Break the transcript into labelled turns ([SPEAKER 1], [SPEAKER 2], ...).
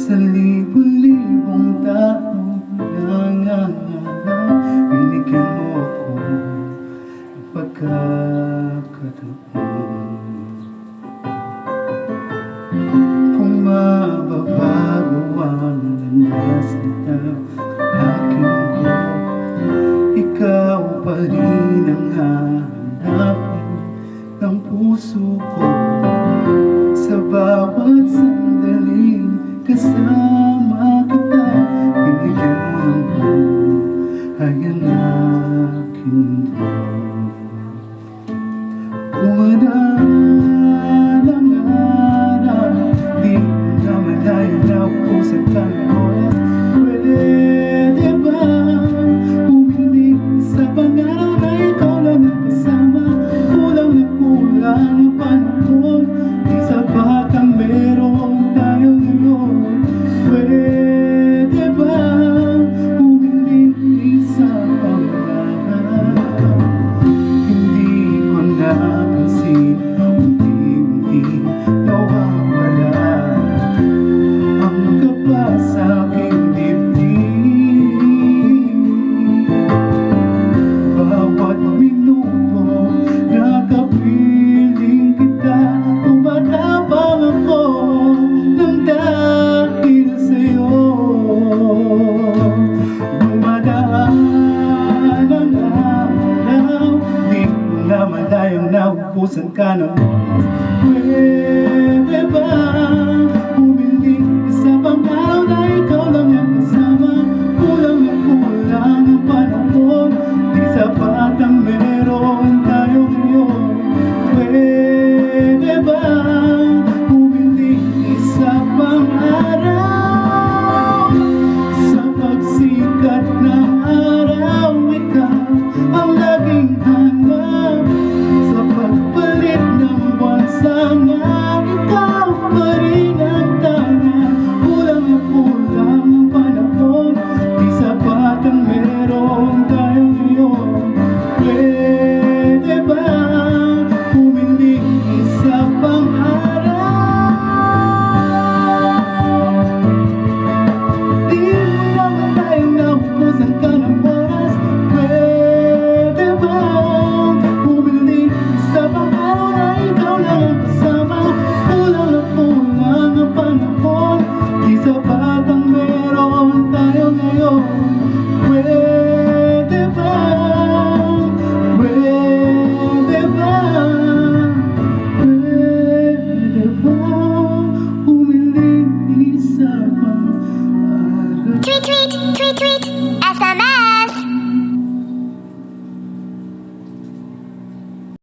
[SPEAKER 1] Sa libo-libong taong nangangarap, binigyan mo ako ng pagkakataon. Kung mababago ang landas na aking ko, ikaw pa rin ang hahanapin ng puso ko. Sa bawat sandaling kasama kita, binigyan mo ng buhay ang aking buhay. Dumadaan ang araw, di na malayo na upusan ka ng oras. Pwede ba humindig sa pangarap na ikaw lang ang kasama? Kulang na kulang ang panahon, di sapat ang meron tayo ngayon. Pwede ba humindig sa pangarap? Hindi ko napansin, unti-unti nawawala ang kaba sa aking dibdib. Bawat minuto nakapiling kita, tumatapang ako ng dahil sa'yo. Dumadaan ang araw, di ko na malayang naubusan ka ng oras.